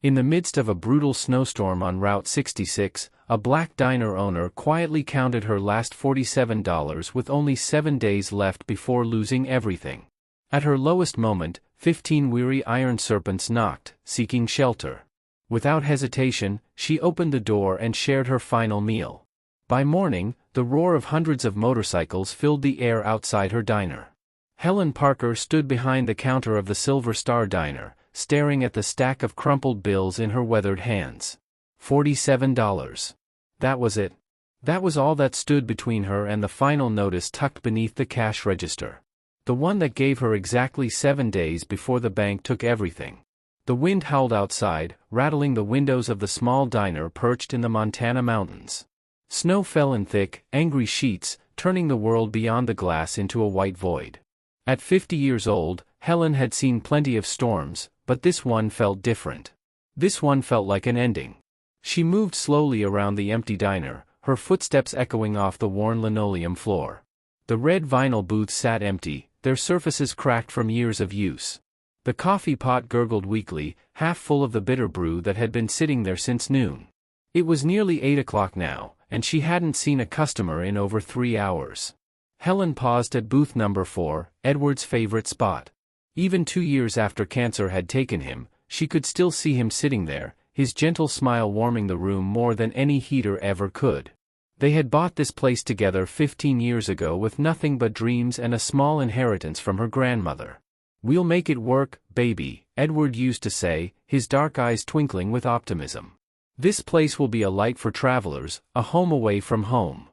In the midst of a brutal snowstorm on Route 66, a black diner owner quietly counted her last $47 with only 7 days left before losing everything. At her lowest moment, 15 weary iron serpents knocked, seeking shelter. Without hesitation, she opened the door and shared her final meal. By morning, the roar of hundreds of motorcycles filled the air outside her diner. Helen Parker stood behind the counter of the Silver Star Diner, staring at the stack of crumpled bills in her weathered hands. $47. That was it. That was all that stood between her and the final notice tucked beneath the cash register. The one that gave her exactly 7 days before the bank took everything. The wind howled outside, rattling the windows of the small diner perched in the Montana mountains. Snow fell in thick, angry sheets, turning the world beyond the glass into a white void. At 50 years old, Helen had seen plenty of storms, but this one felt different. This one felt like an ending. She moved slowly around the empty diner, her footsteps echoing off the worn linoleum floor. The red vinyl booths sat empty, their surfaces cracked from years of use. The coffee pot gurgled weakly, half full of the bitter brew that had been sitting there since noon. It was nearly 8 o'clock now, and she hadn't seen a customer in over 3 hours. Helen paused at booth number 4, Edward's favorite spot. Even 2 years after cancer had taken him, she could still see him sitting there, his gentle smile warming the room more than any heater ever could. They had bought this place together 15 years ago with nothing but dreams and a small inheritance from her grandmother. "We'll make it work, baby," Edward used to say, his dark eyes twinkling with optimism. "This place will be a light for travelers, a home away from home."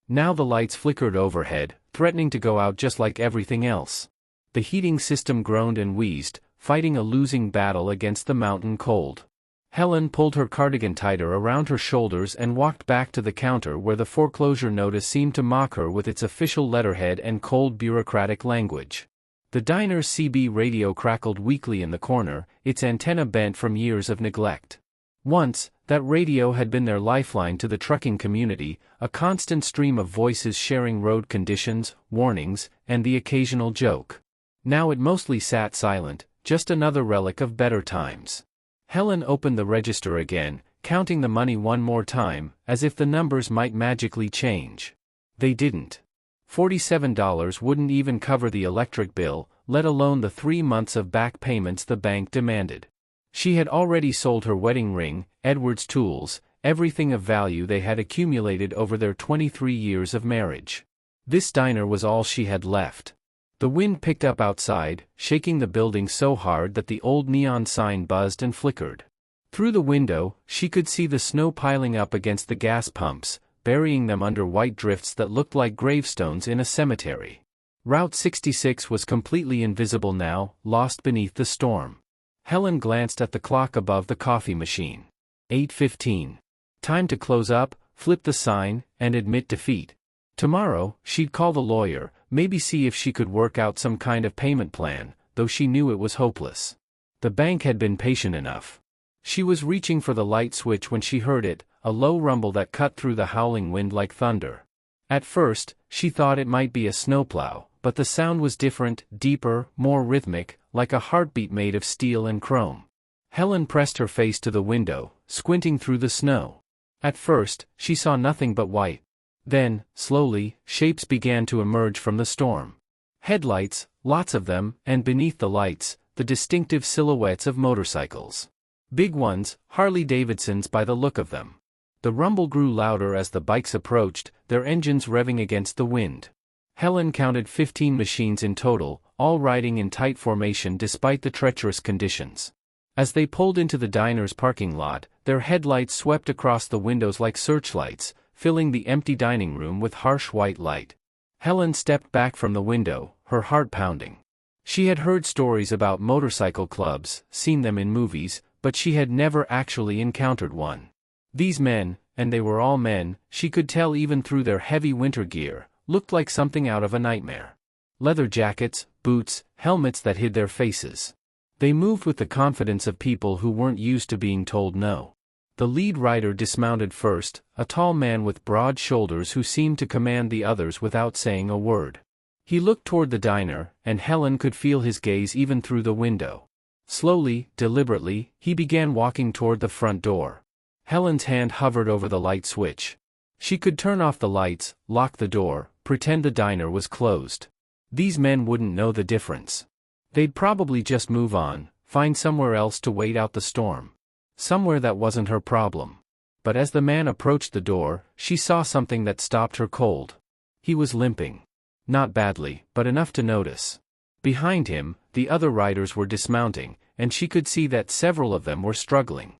Now the lights flickered overhead, threatening to go out just like everything else. The heating system groaned and wheezed, fighting a losing battle against the mountain cold. Helen pulled her cardigan tighter around her shoulders and walked back to the counter where the foreclosure notice seemed to mock her with its official letterhead and cold bureaucratic language. The diner's CB radio crackled weakly in the corner, its antenna bent from years of neglect. Once, that radio had been their lifeline to the trucking community, a constant stream of voices sharing road conditions, warnings, and the occasional joke. Now it mostly sat silent, just another relic of better times. Helen opened the register again, counting the money one more time, as if the numbers might magically change. They didn't. $47 wouldn't even cover the electric bill, let alone the 3 months of back payments the bank demanded. She had already sold her wedding ring, Edward's tools, everything of value they had accumulated over their 23 years of marriage. This diner was all she had left. The wind picked up outside, shaking the building so hard that the old neon sign buzzed and flickered. Through the window, she could see the snow piling up against the gas pumps, burying them under white drifts that looked like gravestones in a cemetery. Route 66 was completely invisible now, lost beneath the storm. Helen glanced at the clock above the coffee machine. 8:15. Time to close up, flip the sign, and admit defeat. Tomorrow, she'd call the lawyer, maybe see if she could work out some kind of payment plan, though she knew it was hopeless. The bank had been patient enough. She was reaching for the light switch when she heard it, a low rumble that cut through the howling wind like thunder. At first, she thought it might be a snowplow, but the sound was different, deeper, more rhythmic, like a heartbeat made of steel and chrome. Helen pressed her face to the window, squinting through the snow. At first, she saw nothing but white. Then, slowly, shapes began to emerge from the storm. Headlights, lots of them, and beneath the lights, the distinctive silhouettes of motorcycles. Big ones, Harley-Davidsons by the look of them. The rumble grew louder as the bikes approached, their engines revving against the wind. Helen counted 15 machines in total, all riding in tight formation despite the treacherous conditions. As they pulled into the diner's parking lot, their headlights swept across the windows like searchlights, filling the empty dining room with harsh white light. Helen stepped back from the window, her heart pounding. She had heard stories about motorcycle clubs, seen them in movies, but she had never actually encountered one. These men, and they were all men, she could tell even through their heavy winter gear, looked like something out of a nightmare. Leather jackets, boots, helmets that hid their faces. They moved with the confidence of people who weren't used to being told no. The lead rider dismounted first, a tall man with broad shoulders who seemed to command the others without saying a word. He looked toward the diner, and Helen could feel his gaze even through the window. Slowly, deliberately, he began walking toward the front door. Helen's hand hovered over the light switch. She could turn off the lights, lock the door, pretend the diner was closed. These men wouldn't know the difference. They'd probably just move on, find somewhere else to wait out the storm. Somewhere that wasn't her problem. But as the man approached the door, she saw something that stopped her cold. He was limping. Not badly, but enough to notice. Behind him, the other riders were dismounting, and she could see that several of them were struggling.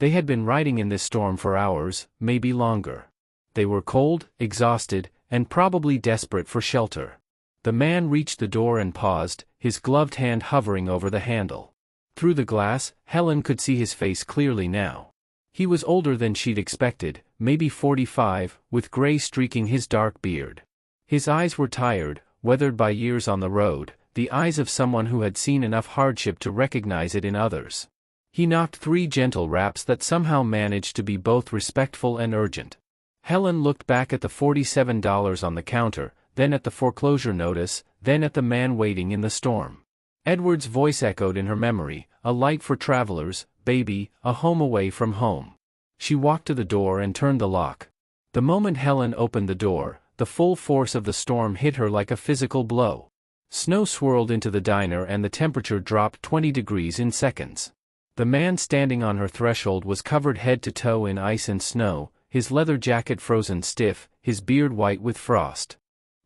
They had been riding in this storm for hours, maybe longer. They were cold, exhausted, and probably desperate for shelter. The man reached the door and paused, his gloved hand hovering over the handle. Through the glass, Helen could see his face clearly now. He was older than she'd expected, maybe 45, with gray streaking his dark beard. His eyes were tired, weathered by years on the road, the eyes of someone who had seen enough hardship to recognize it in others. He knocked 3 gentle raps that somehow managed to be both respectful and urgent. Helen looked back at the $47 on the counter, then at the foreclosure notice, then at the man waiting in the storm. Edward's voice echoed in her memory, a light for travelers, baby, a home away from home. She walked to the door and turned the lock. The moment Helen opened the door, the full force of the storm hit her like a physical blow. Snow swirled into the diner and the temperature dropped 20 degrees in seconds. The man standing on her threshold was covered head to toe in ice and snow, his leather jacket frozen stiff, his beard white with frost.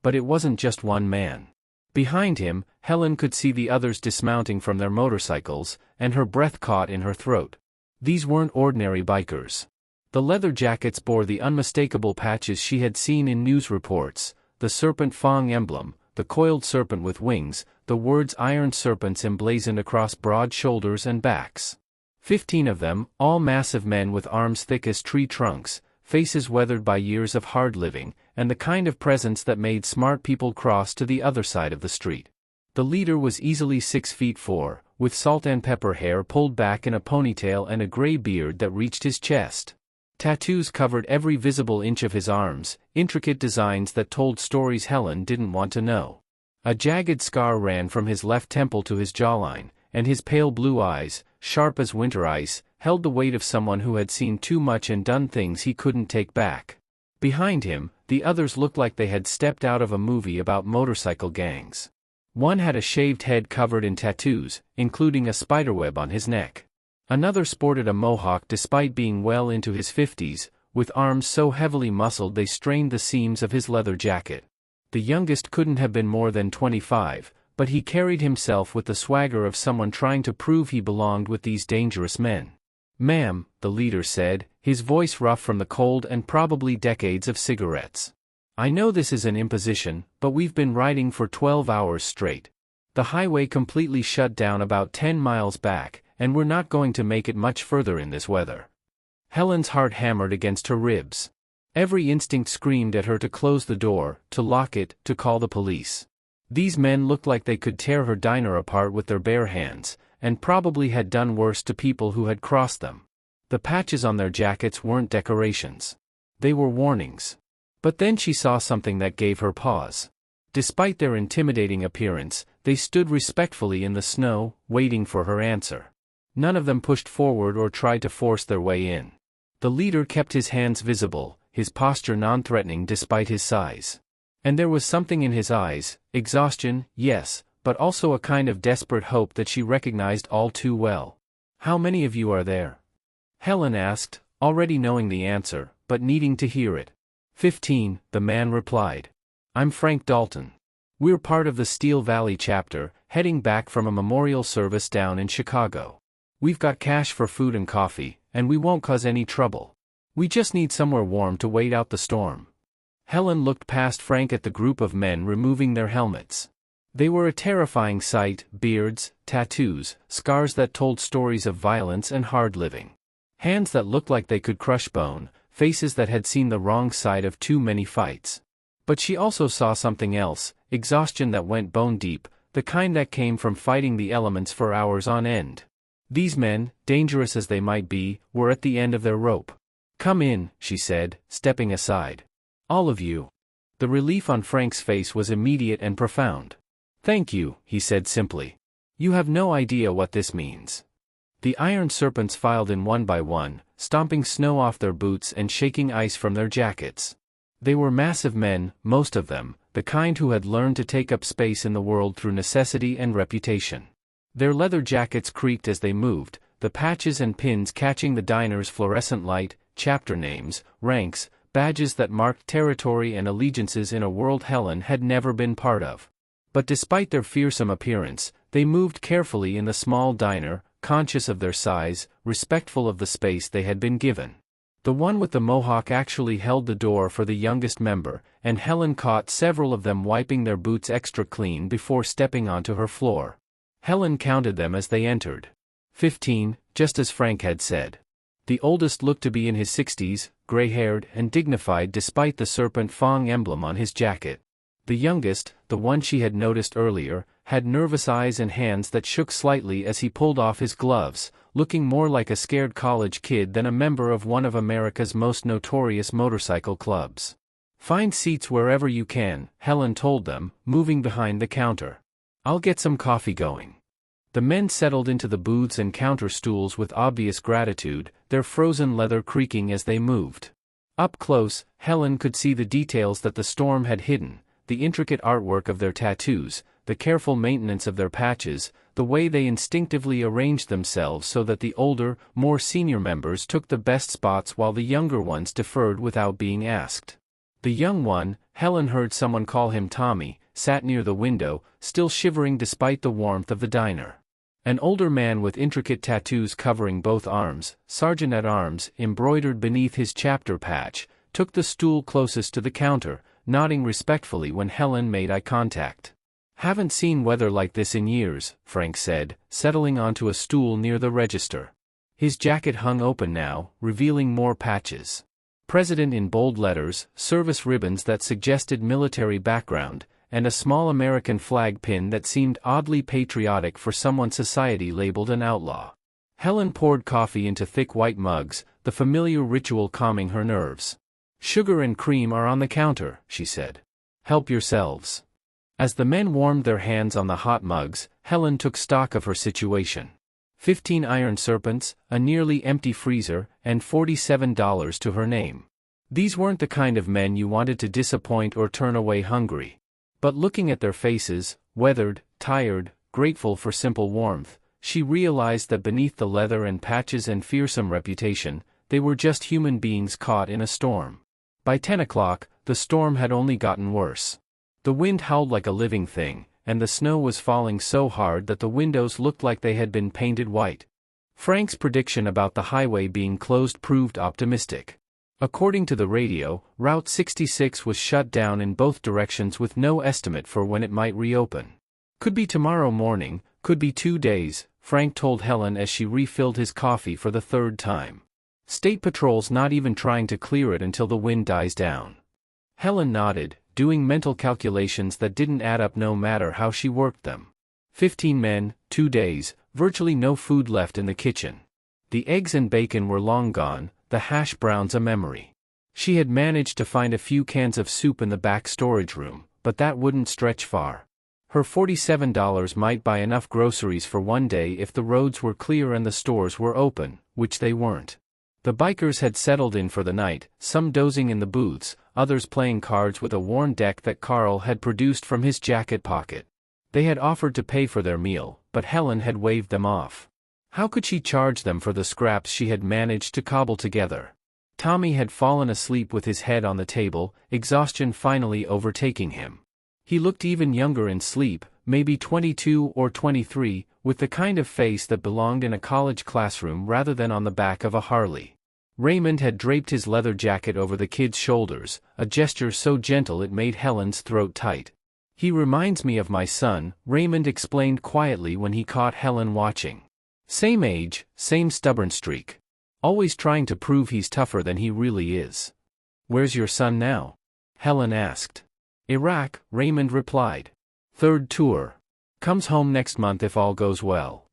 But it wasn't just one man. Behind him, Helen could see the others dismounting from their motorcycles, and her breath caught in her throat. These weren't ordinary bikers. The leather jackets bore the unmistakable patches she had seen in news reports, the serpent Fang emblem, the coiled serpent with wings, the words iron serpents emblazoned across broad shoulders and backs. 15 of them, all massive men with arms thick as tree trunks, faces weathered by years of hard living, and the kind of presence that made smart people cross to the other side of the street. The leader was easily 6 feet 4, with salt and pepper hair pulled back in a ponytail and a gray beard that reached his chest. Tattoos covered every visible inch of his arms, intricate designs that told stories Helen didn't want to know. A jagged scar ran from his left temple to his jawline, and his pale blue eyes, sharp as winter ice, held the weight of someone who had seen too much and done things he couldn't take back. Behind him, the others looked like they had stepped out of a movie about motorcycle gangs. One had a shaved head covered in tattoos, including a spiderweb on his neck. Another sported a mohawk despite being well into his 50s, with arms so heavily muscled they strained the seams of his leather jacket. The youngest couldn't have been more than 25, but he carried himself with the swagger of someone trying to prove he belonged with these dangerous men. "Ma'am," the leader said, his voice rough from the cold and probably decades of cigarettes. "I know this is an imposition, but we've been riding for 12 hours straight. The highway completely shut down about 10 miles back, and we're not going to make it much further in this weather." Helen's heart hammered against her ribs. Every instinct screamed at her to close the door, to lock it, to call the police. These men looked like they could tear her diner apart with their bare hands, and probably had done worse to people who had crossed them. The patches on their jackets weren't decorations. They were warnings. But then she saw something that gave her pause. Despite their intimidating appearance, they stood respectfully in the snow, waiting for her answer. None of them pushed forward or tried to force their way in. The leader kept his hands visible, his posture non-threatening despite his size. And there was something in his eyes, exhaustion, yes, but also a kind of desperate hope that she recognized all too well. "How many of you are there?" Helen asked, already knowing the answer, but needing to hear it. 15, the man replied. "I'm Frank Dalton. We're part of the Steel Valley chapter, heading back from a memorial service down in Chicago. We've got cash for food and coffee, and we won't cause any trouble. We just need somewhere warm to wait out the storm." Helen looked past Frank at the group of men removing their helmets. They were a terrifying sight, beards, tattoos, scars that told stories of violence and hard living. Hands that looked like they could crush bone, faces that had seen the wrong side of too many fights. But she also saw something else, exhaustion that went bone deep, the kind that came from fighting the elements for hours on end. These men, dangerous as they might be, were at the end of their rope. "Come in," she said, stepping aside. "All of you." The relief on Frank's face was immediate and profound. "Thank you," he said simply. You have no idea what this means. The iron serpents filed in one by one, stomping snow off their boots and shaking ice from their jackets. They were massive men, most of them, the kind who had learned to take up space in the world through necessity and reputation. Their leather jackets creaked as they moved, the patches and pins catching the diner's fluorescent light, chapter names, ranks, badges that marked territory and allegiances in a world Helen had never been part of. But despite their fearsome appearance, they moved carefully in the small diner, conscious of their size, respectful of the space they had been given. The one with the mohawk actually held the door for the youngest member, and Helen caught several of them wiping their boots extra clean before stepping onto her floor. Helen counted them as they entered. 15, just as Frank had said. The oldest looked to be in his 60s, gray-haired and dignified despite the serpent fang emblem on his jacket. The youngest, the one she had noticed earlier, had nervous eyes and hands that shook slightly as he pulled off his gloves, looking more like a scared college kid than a member of one of America's most notorious motorcycle clubs. Find seats wherever you can, Helen told them, moving behind the counter. I'll get some coffee going. The men settled into the booths and counter stools with obvious gratitude, their frozen leather creaking as they moved. Up close, Helen could see the details that the storm had hidden, the intricate artwork of their tattoos, the careful maintenance of their patches, the way they instinctively arranged themselves so that the older, more senior members took the best spots while the younger ones deferred without being asked. The young one, Helen heard someone call him Tommy, sat near the window, still shivering despite the warmth of the diner. An older man with intricate tattoos covering both arms, sergeant-at-arms, embroidered beneath his chapter patch, took the stool closest to the counter, nodding respectfully when Helen made eye contact. Haven't seen weather like this in years, Frank said, settling onto a stool near the register. His jacket hung open now, revealing more patches. President in bold letters, service ribbons that suggested military background, and a small American flag pin that seemed oddly patriotic for someone society labeled an outlaw. Helen poured coffee into thick white mugs, the familiar ritual calming her nerves. Sugar and cream are on the counter, she said. Help yourselves. As the men warmed their hands on the hot mugs, Helen took stock of her situation. 15 iron serpents, a nearly empty freezer, and $47 to her name. These weren't the kind of men you wanted to disappoint or turn away hungry. But looking at their faces, weathered, tired, grateful for simple warmth, she realized that beneath the leather and patches and fearsome reputation, they were just human beings caught in a storm. By 10 o'clock, the storm had only gotten worse. The wind howled like a living thing, and the snow was falling so hard that the windows looked like they had been painted white. Frank's prediction about the highway being closed proved optimistic. According to the radio, Route 66 was shut down in both directions with no estimate for when it might reopen. Could be tomorrow morning, could be 2 days, Frank told Helen as she refilled his coffee for the third time. State Patrol's not even trying to clear it until the wind dies down. Helen nodded, doing mental calculations that didn't add up no matter how she worked them. 15 men, 2 days, virtually no food left in the kitchen. The eggs and bacon were long gone, the hash browns a memory. She had managed to find a few cans of soup in the back storage room, but that wouldn't stretch far. Her $47 might buy enough groceries for one day if the roads were clear and the stores were open, which they weren't. The bikers had settled in for the night, some dozing in the booths, others playing cards with a worn deck that Carl had produced from his jacket pocket. They had offered to pay for their meal, but Helen had waved them off. How could she charge them for the scraps she had managed to cobble together? Tommy had fallen asleep with his head on the table, exhaustion finally overtaking him. He looked even younger in sleep, maybe 22 or 23, with the kind of face that belonged in a college classroom rather than on the back of a Harley. Raymond had draped his leather jacket over the kid's shoulders, a gesture so gentle it made Helen's throat tight. "He reminds me of my son," Raymond explained quietly when he caught Helen watching. "Same age, same stubborn streak. Always trying to prove he's tougher than he really is." "Where's your son now?" Helen asked. "Iraq," Raymond replied. "Third tour. Comes home next month if all goes well."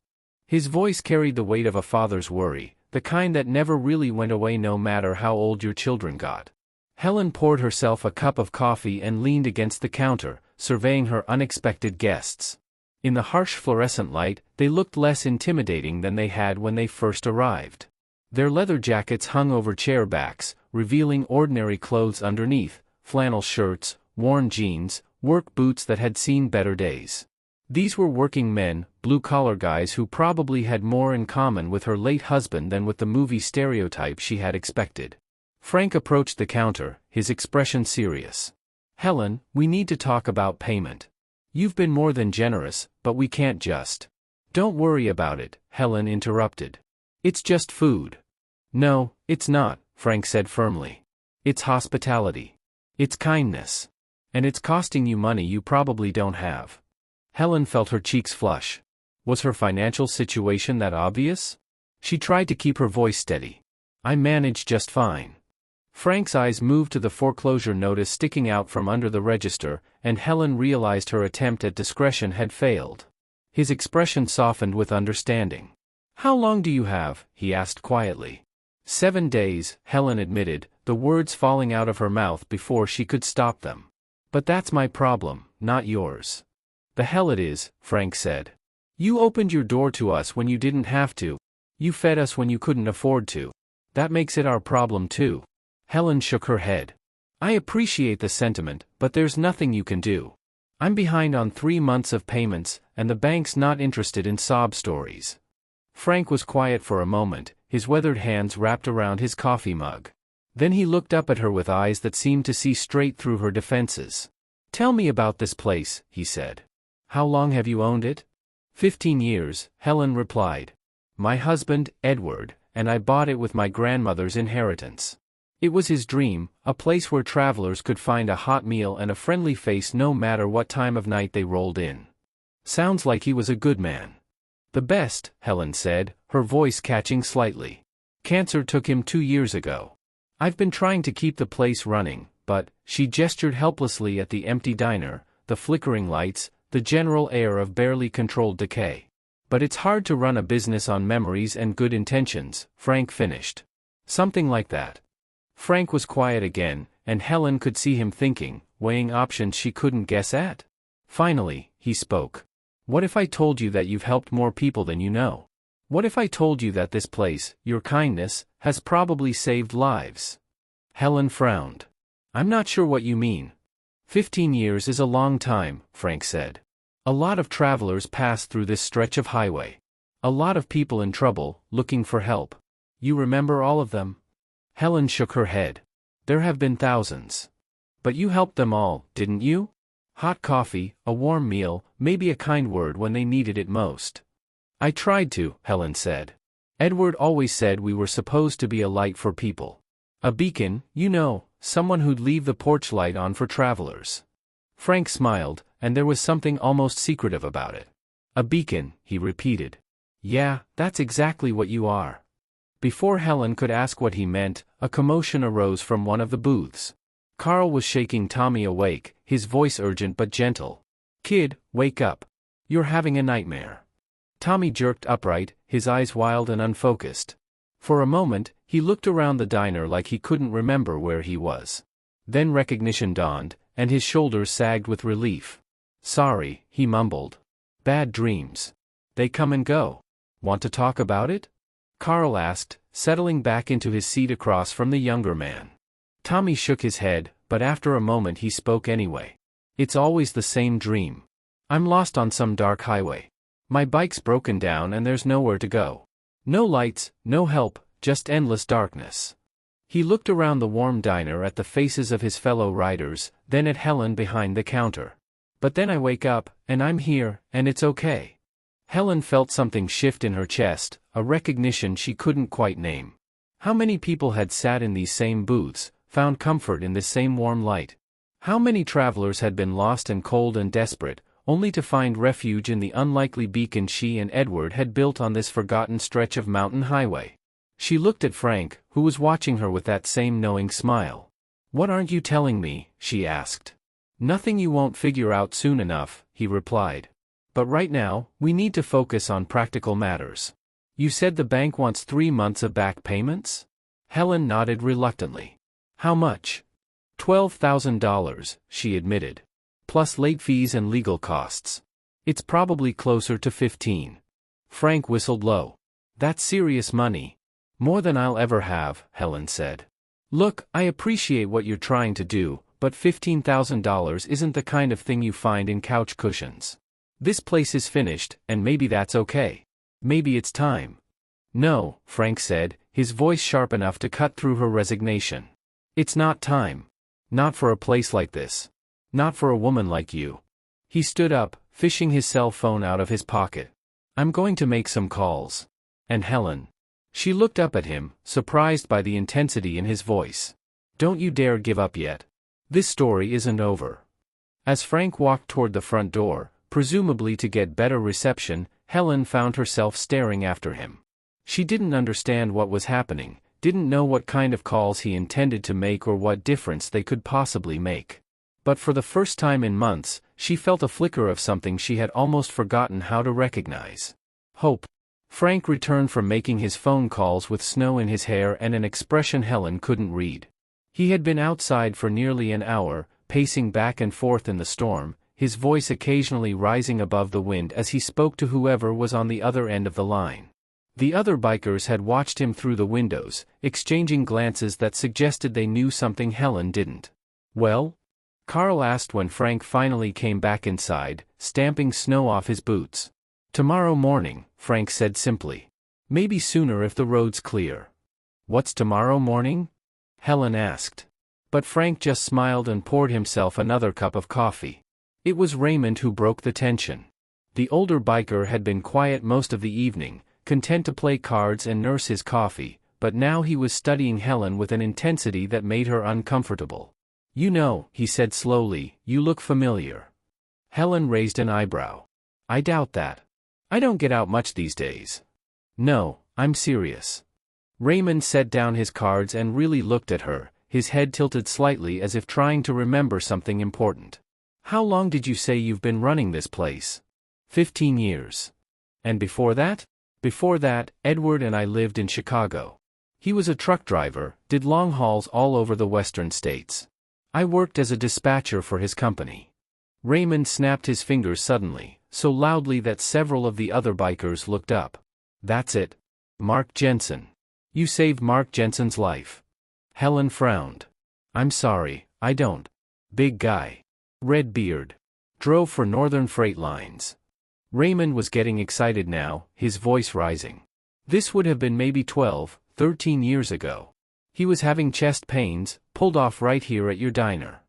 His voice carried the weight of a father's worry, the kind that never really went away no matter how old your children got. Helen poured herself a cup of coffee and leaned against the counter, surveying her unexpected guests. In the harsh fluorescent light, they looked less intimidating than they had when they first arrived. Their leather jackets hung over chair backs, revealing ordinary clothes underneath: flannel shirts, worn jeans, work boots that had seen better days. These were working men, blue-collar guys who probably had more in common with her late husband than with the movie stereotype she had expected. Frank approached the counter, his expression serious. "Helen, we need to talk about payment. You've been more than generous, but we can't just—" "Don't worry about it," Helen interrupted. "It's just food." "No, it's not," Frank said firmly. "It's hospitality. It's kindness. And it's costing you money you probably don't have." Helen felt her cheeks flush. Was her financial situation that obvious? She tried to keep her voice steady. "I manage just fine." Frank's eyes moved to the foreclosure notice sticking out from under the register, and Helen realized her attempt at discretion had failed. His expression softened with understanding. "How long do you have?" he asked quietly. 7 days, Helen admitted, the words falling out of her mouth before she could stop them. "But that's my problem, not yours." "The hell it is," Frank said. "You opened your door to us when you didn't have to. You fed us when you couldn't afford to. That makes it our problem too." Helen shook her head. "I appreciate the sentiment, but there's nothing you can do. I'm behind on 3 months of payments, and the bank's not interested in sob stories." Frank was quiet for a moment, his weathered hands wrapped around his coffee mug. Then he looked up at her with eyes that seemed to see straight through her defenses. "Tell me about this place," he said. "How long have you owned it?" 15 years, Helen replied. "My husband, Edward, and I bought it with my grandmother's inheritance. It was his dream, a place where travelers could find a hot meal and a friendly face no matter what time of night they rolled in." "Sounds like he was a good man." "The best," Helen said, her voice catching slightly. "Cancer took him 2 years ago. I've been trying to keep the place running, but," she gestured helplessly at the empty diner, the flickering lights, the general air of barely controlled decay. "But it's hard to run a business on memories and good intentions," Frank finished. "Something like that." Frank was quiet again, and Helen could see him thinking, weighing options she couldn't guess at. Finally, he spoke. "What if I told you that you've helped more people than you know? What if I told you that this place, your kindness, has probably saved lives?" Helen frowned. "I'm not sure what you mean." 15 years is a long time, Frank said. "A lot of travelers pass through this stretch of highway. A lot of people in trouble, looking for help. You remember all of them?" Helen shook her head. "There have been thousands. But you helped them all, didn't you? Hot coffee, a warm meal, maybe a kind word when they needed it most." "I tried to," Helen said. "Edward always said we were supposed to be a light for people. A beacon, you know, someone who'd leave the porch light on for travelers." Frank smiled, and there was something almost secretive about it. "A beacon," he repeated. "Yeah, that's exactly what you are." Before Helen could ask what he meant, a commotion arose from one of the booths. Carl was shaking Tommy awake, his voice urgent but gentle. "Kid, wake up. You're having a nightmare." Tommy jerked upright, his eyes wild and unfocused. For a moment, he looked around the diner like he couldn't remember where he was. Then recognition dawned, and his shoulders sagged with relief. "Sorry," he mumbled. "Bad dreams. They come and go. Want to talk about it?" Carl asked, settling back into his seat across from the younger man. Tommy shook his head, but after a moment he spoke anyway. "It's always the same dream. I'm lost on some dark highway. My bike's broken down and there's nowhere to go. No lights, no help, just endless darkness." He looked around the warm diner at the faces of his fellow riders, then at Helen behind the counter. "But then I wake up, and I'm here, and it's okay." Helen felt something shift in her chest, a recognition she couldn't quite name. How many people had sat in these same booths, found comfort in this same warm light? How many travelers had been lost and cold and desperate, only to find refuge in the unlikely beacon she and Edward had built on this forgotten stretch of mountain highway? She looked at Frank, who was watching her with that same knowing smile. "What aren't you telling me?" she asked. "Nothing you won't figure out soon enough," he replied. "But right now, we need to focus on practical matters. You said the bank wants 3 months of back payments?" Helen nodded reluctantly. "How much?" $12,000, she admitted. "Plus late fees and legal costs. It's probably closer to 15. Frank whistled low. That's serious money. More than I'll ever have, Helen said. Look, I appreciate what you're trying to do, but $15,000 isn't the kind of thing you find in couch cushions. This place is finished, and maybe that's okay. Maybe it's time. No, Frank said, his voice sharp enough to cut through her resignation. It's not time. Not for a place like this. Not for a woman like you. He stood up, fishing his cell phone out of his pocket. I'm going to make some calls. And Helen. She looked up at him, surprised by the intensity in his voice. Don't you dare give up yet. This story isn't over. As Frank walked toward the front door, presumably to get better reception, Helen found herself staring after him. She didn't understand what was happening, didn't know what kind of calls he intended to make or what difference they could possibly make. But for the first time in months, she felt a flicker of something she had almost forgotten how to recognize. Hope. Frank returned from making his phone calls with snow in his hair and an expression Helen couldn't read. He had been outside for nearly an hour, pacing back and forth in the storm, his voice occasionally rising above the wind as he spoke to whoever was on the other end of the line. The other bikers had watched him through the windows, exchanging glances that suggested they knew something Helen didn't. Well? Carl asked when Frank finally came back inside, stamping snow off his boots. Tomorrow morning, Frank said simply. Maybe sooner if the road's clear. What's tomorrow morning? Helen asked. But Frank just smiled and poured himself another cup of coffee. It was Raymond who broke the tension. The older biker had been quiet most of the evening, content to play cards and nurse his coffee, but now he was studying Helen with an intensity that made her uncomfortable. You know, he said slowly, you look familiar. Helen raised an eyebrow. I doubt that. I don't get out much these days. No, I'm serious. Raymond set down his cards and really looked at her, his head tilted slightly as if trying to remember something important. How long did you say you've been running this place? 15 years. And before that? Before that, Edward and I lived in Chicago. He was a truck driver, did long hauls all over the western states. I worked as a dispatcher for his company. Raymond snapped his fingers suddenly, so loudly that several of the other bikers looked up. That's it. Mark Jensen. You saved Mark Jensen's life. Helen frowned. I'm sorry, I don't. Big guy. Red beard. Drove for Northern Freight Lines. Raymond was getting excited now, his voice rising. This would have been maybe 12, 13 years ago. He was having chest pains, pulled off right here at your diner.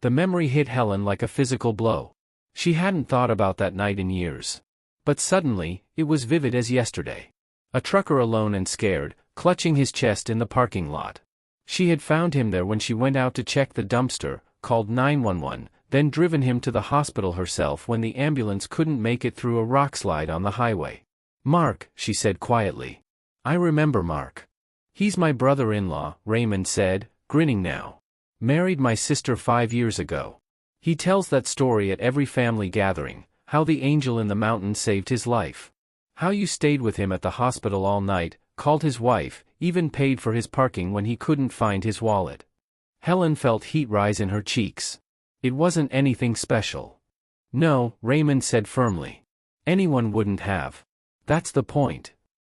The memory hit Helen like a physical blow. She hadn't thought about that night in years. But suddenly, it was vivid as yesterday. A trucker alone and scared, clutching his chest in the parking lot. She had found him there when she went out to check the dumpster, called 911, then driven him to the hospital herself when the ambulance couldn't make it through a rockslide on the highway. Mark, she said quietly. I remember Mark. He's my brother-in-law, Raymond said, grinning now. Married my sister 5 years ago. He tells that story at every family gathering, how the angel in the mountain saved his life. How you stayed with him at the hospital all night, called his wife, even paid for his parking when he couldn't find his wallet. Helen felt heat rise in her cheeks. It wasn't anything special. No, Raymond said firmly. Anyone wouldn't have. That's the point.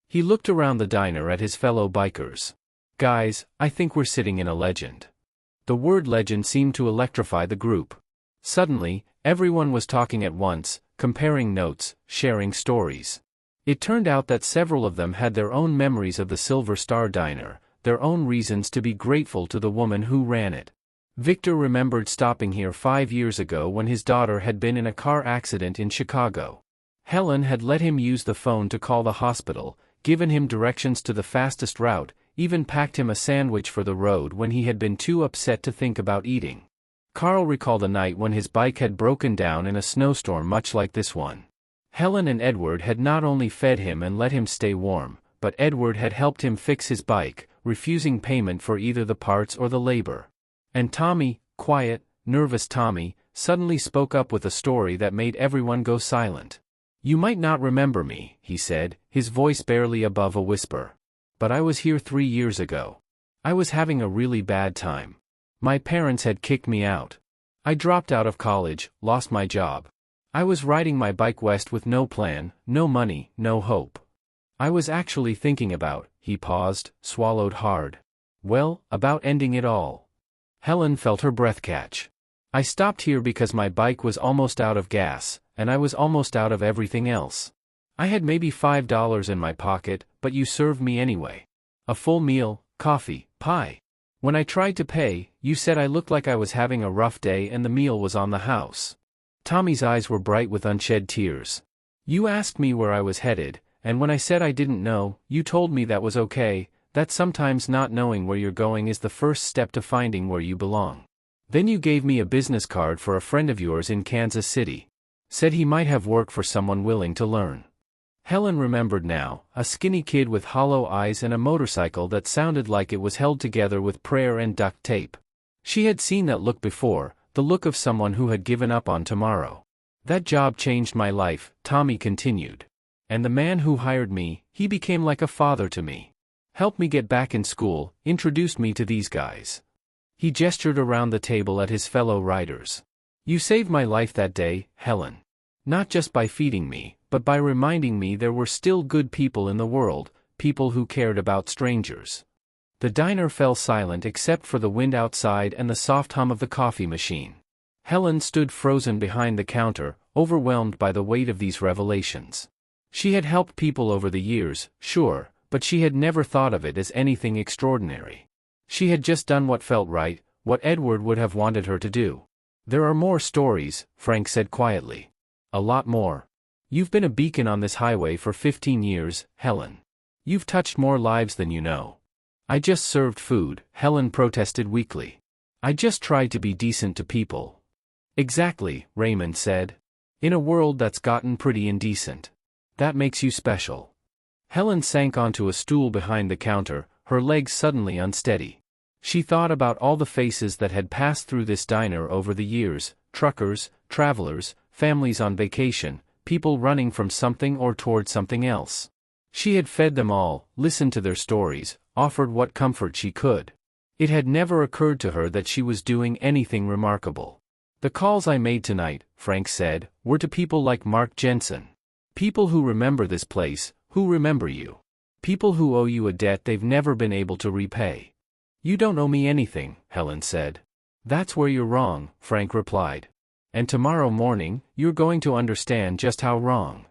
He looked around the diner at his fellow bikers. Guys, I think we're sitting in a legend. The word legend seemed to electrify the group. Suddenly, everyone was talking at once, comparing notes, sharing stories. It turned out that several of them had their own memories of the Silver Star Diner, their own reasons to be grateful to the woman who ran it. Victor remembered stopping here 5 years ago when his daughter had been in a car accident in Chicago. Helen had let him use the phone to call the hospital, given him directions to the fastest route, even packed him a sandwich for the road when he had been too upset to think about eating. Carl recalled a night when his bike had broken down in a snowstorm much like this one. Helen and Edward had not only fed him and let him stay warm, but Edward had helped him fix his bike, refusing payment for either the parts or the labor. And Tommy, quiet, nervous Tommy, suddenly spoke up with a story that made everyone go silent. You might not remember me, he said, his voice barely above a whisper. But I was here 3 years ago. I was having a really bad time. My parents had kicked me out. I dropped out of college, lost my job. I was riding my bike west with no plan, no money, no hope. I was actually thinking about, he paused, swallowed hard. Well, about ending it all. Helen felt her breath catch. I stopped here because my bike was almost out of gas, and I was almost out of everything else. I had maybe $5 in my pocket, but you served me anyway. A full meal, coffee, pie. When I tried to pay, you said I looked like I was having a rough day and the meal was on the house. Tommy's eyes were bright with unshed tears. You asked me where I was headed, and when I said I didn't know, you told me that was okay, that sometimes not knowing where you're going is the first step to finding where you belong. Then you gave me a business card for a friend of yours in Kansas City. Said he might have work for someone willing to learn. Helen remembered now, a skinny kid with hollow eyes and a motorcycle that sounded like it was held together with prayer and duct tape. She had seen that look before, the look of someone who had given up on tomorrow. That job changed my life, Tommy continued. And the man who hired me, he became like a father to me. Helped me get back in school, introduced me to these guys. He gestured around the table at his fellow riders. You saved my life that day, Helen. Not just by feeding me, but by reminding me there were still good people in the world, people who cared about strangers. The diner fell silent except for the wind outside and the soft hum of the coffee machine. Helen stood frozen behind the counter, overwhelmed by the weight of these revelations. She had helped people over the years, sure, but she had never thought of it as anything extraordinary. She had just done what felt right, what Edward would have wanted her to do. There are more stories, Frank said quietly. A lot more. You've been a beacon on this highway for 15 years, Helen. You've touched more lives than you know. I just served food, Helen protested weakly. I just tried to be decent to people. Exactly, Raymond said. In a world that's gotten pretty indecent. That makes you special. Helen sank onto a stool behind the counter, her legs suddenly unsteady. She thought about all the faces that had passed through this diner over the years, truckers, travelers, families on vacation, people running from something or toward something else. She had fed them all, listened to their stories, offered what comfort she could. It had never occurred to her that she was doing anything remarkable. The calls I made tonight, Frank said, were to people like Mark Jensen. People who remember this place, who remember you. People who owe you a debt they've never been able to repay. You don't owe me anything, Helen said. That's where you're wrong, Frank replied. And tomorrow morning, you're going to understand just how wrong.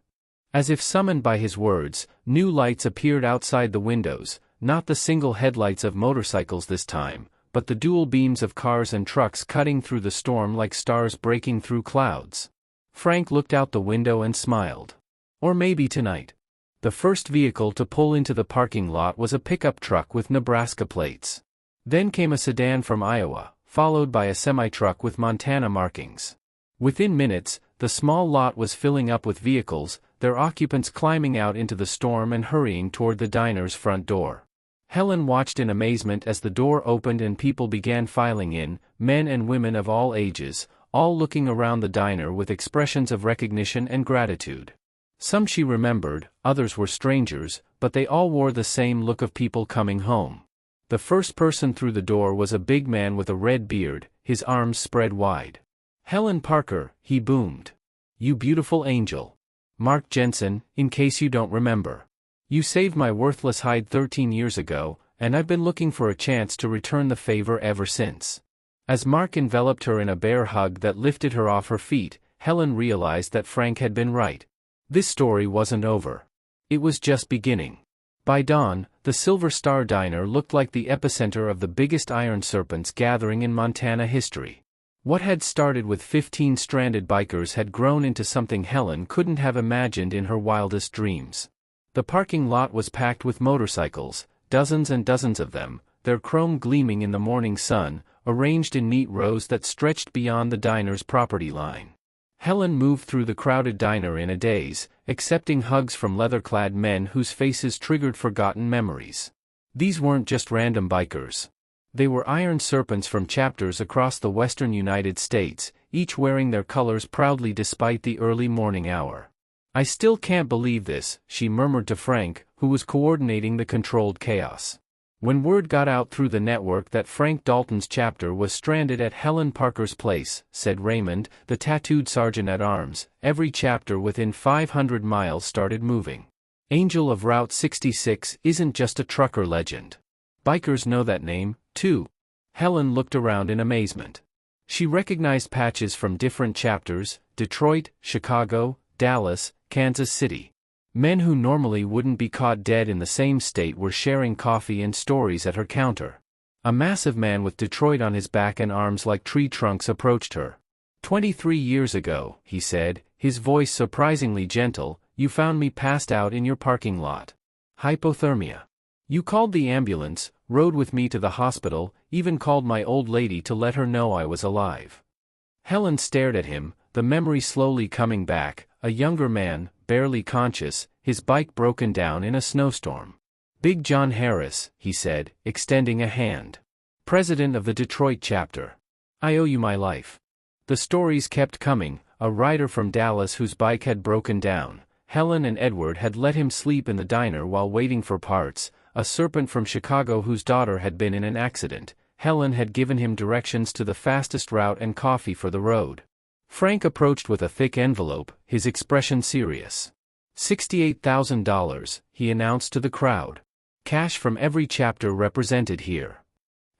As if summoned by his words, new lights appeared outside the windows, not the single headlights of motorcycles this time, but the dual beams of cars and trucks cutting through the storm like stars breaking through clouds. Frank looked out the window and smiled. Or maybe tonight. The first vehicle to pull into the parking lot was a pickup truck with Nebraska plates. Then came a sedan from Iowa, followed by a semi-truck with Montana markings. Within minutes, the small lot was filling up with vehicles, their occupants climbing out into the storm and hurrying toward the diner's front door. Helen watched in amazement as the door opened and people began filing in, men and women of all ages, all looking around the diner with expressions of recognition and gratitude. Some she remembered, others were strangers, but they all wore the same look of people coming home. The first person through the door was a big man with a red beard, his arms spread wide. Helen Parker, he boomed. You beautiful angel. Mark Jensen, in case you don't remember. You saved my worthless hide 13 years ago, and I've been looking for a chance to return the favor ever since. As Mark enveloped her in a bear hug that lifted her off her feet, Helen realized that Frank had been right. This story wasn't over. It was just beginning. By dawn, the Silver Star Diner looked like the epicenter of the biggest iron serpents gathering in Montana history. What had started with 15 stranded bikers had grown into something Helen couldn't have imagined in her wildest dreams. The parking lot was packed with motorcycles, dozens and dozens of them, their chrome gleaming in the morning sun, arranged in neat rows that stretched beyond the diner's property line. Helen moved through the crowded diner in a daze, accepting hugs from leather-clad men whose faces triggered forgotten memories. These weren't just random bikers. They were iron serpents from chapters across the western United States, each wearing their colors proudly despite the early morning hour. I still can't believe this, she murmured to Frank, who was coordinating the controlled chaos. When word got out through the network that Frank Dalton's chapter was stranded at Helen Parker's place, said Raymond, the tattooed sergeant-at-arms, every chapter within 500 miles started moving. Angel of Route 66 isn't just a trucker legend. Bikers know that name, too. Helen looked around in amazement. She recognized patches from different chapters: Detroit, Chicago, Dallas, Kansas City. Men who normally wouldn't be caught dead in the same state were sharing coffee and stories at her counter. A massive man with Detroit on his back and arms like tree trunks approached her. 23 years ago, he said, his voice surprisingly gentle, you found me passed out in your parking lot. Hypothermia. You called the ambulance, rode with me to the hospital, even called my old lady to let her know I was alive. Helen stared at him, the memory slowly coming back, a younger man, barely conscious, his bike broken down in a snowstorm. Big John Harris, he said, extending a hand. President of the Detroit chapter. I owe you my life. The stories kept coming, a rider from Dallas whose bike had broken down. Helen and Edward had let him sleep in the diner while waiting for parts. A serpent from Chicago whose daughter had been in an accident. Helen had given him directions to the fastest route and coffee for the road. Frank approached with a thick envelope, his expression serious. $68,000, he announced to the crowd. Cash from every chapter represented here.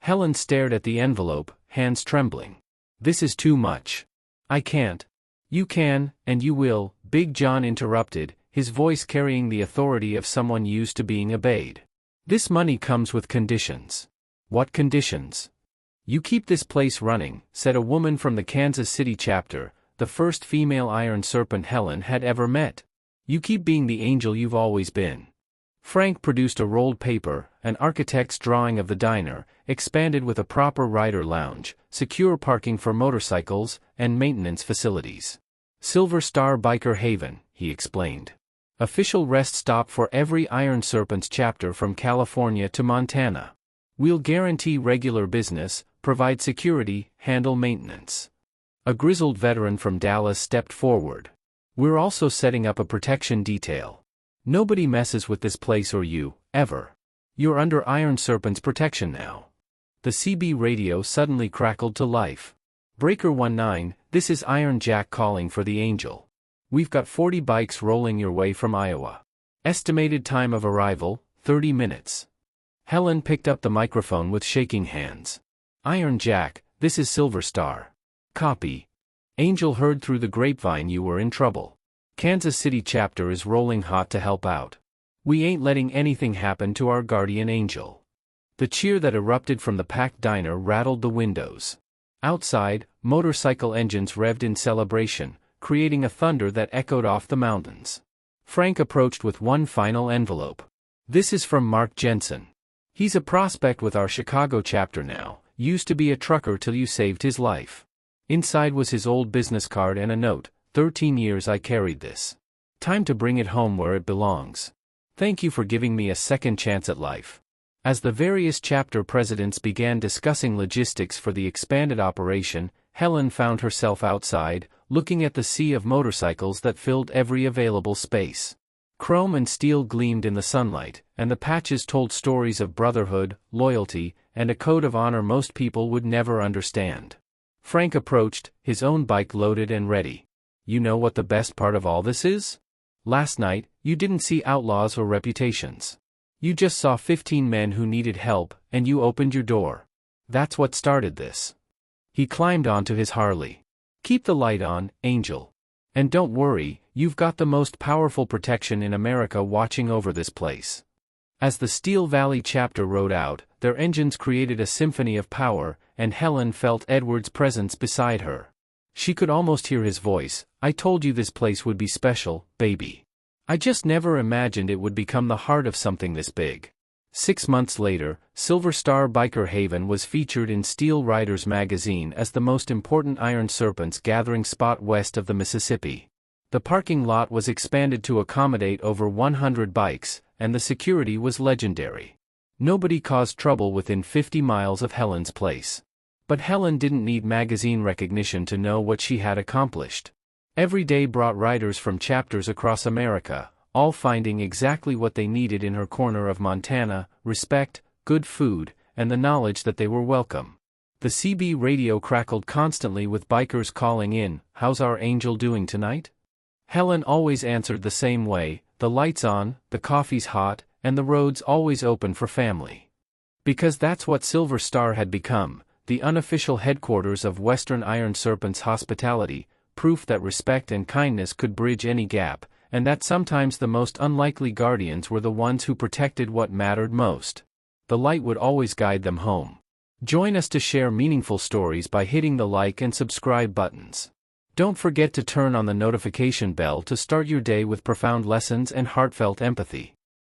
Helen stared at the envelope, hands trembling. This is too much. I can't. You can, and you will, Big John interrupted, his voice carrying the authority of someone used to being obeyed. This money comes with conditions. What conditions? You keep this place running, said a woman from the Kansas City chapter, the first female Iron Serpent Helen had ever met. You keep being the angel you've always been. Frank produced a rolled paper, an architect's drawing of the diner, expanded with a proper rider lounge, secure parking for motorcycles, and maintenance facilities. Silver Star Biker Haven, he explained. Official rest stop for every Iron Serpent's chapter from California to Montana. We'll guarantee regular business, provide security, handle maintenance. A grizzled veteran from Dallas stepped forward. We're also setting up a protection detail. Nobody messes with this place or you, ever. You're under Iron Serpent's protection now. The CB radio suddenly crackled to life. Breaker 19, this is Iron Jack calling for the Angel. We've got 40 bikes rolling your way from Iowa. Estimated time of arrival, 30 minutes. Helen picked up the microphone with shaking hands. Iron Jack, this is Silver Star. Copy. Angel heard through the grapevine you were in trouble. Kansas City chapter is rolling hot to help out. We ain't letting anything happen to our guardian angel. The cheer that erupted from the packed diner rattled the windows. Outside, motorcycle engines revved in celebration, creating a thunder that echoed off the mountains. Frank approached with one final envelope. This is from Mark Jensen. He's a prospect with our Chicago chapter now, used to be a trucker till you saved his life. Inside was his old business card and a note, 13 years I carried this. Time to bring it home where it belongs. Thank you for giving me a second chance at life. As the various chapter presidents began discussing logistics for the expanded operation, Helen found herself outside, looking at the sea of motorcycles that filled every available space. Chrome and steel gleamed in the sunlight, and the patches told stories of brotherhood, loyalty, and a code of honor most people would never understand. Frank approached, his own bike loaded and ready. You know what the best part of all this is? Last night, you didn't see outlaws or reputations. You just saw 15 men who needed help, and you opened your door. That's what started this. He climbed onto his Harley. Keep the light on, Angel. And don't worry, you've got the most powerful protection in America watching over this place. As the Steel Valley chapter rode out, their engines created a symphony of power, and Helen felt Edward's presence beside her. She could almost hear his voice. I told you this place would be special, baby. I just never imagined it would become the heart of something this big. 6 months later, Silver Star Biker Haven was featured in Steel Riders magazine as the most important Iron Serpents gathering spot west of the Mississippi. The parking lot was expanded to accommodate over 100 bikes, and the security was legendary. Nobody caused trouble within 50 miles of Helen's place. But Helen didn't need magazine recognition to know what she had accomplished. Every day brought riders from chapters across America, all finding exactly what they needed in her corner of Montana: respect, good food, and the knowledge that they were welcome. The CB radio crackled constantly with bikers calling in, "How's our angel doing tonight?" Helen always answered the same way, "The lights on, the coffee's hot, and the road's always open for family." Because that's what Silver Star had become, the unofficial headquarters of Western Iron Serpent's hospitality, proof that respect and kindness could bridge any gap, and that sometimes the most unlikely guardians were the ones who protected what mattered most. The light would always guide them home. Join us to share meaningful stories by hitting the like and subscribe buttons. Don't forget to turn on the notification bell to start your day with profound lessons and heartfelt empathy.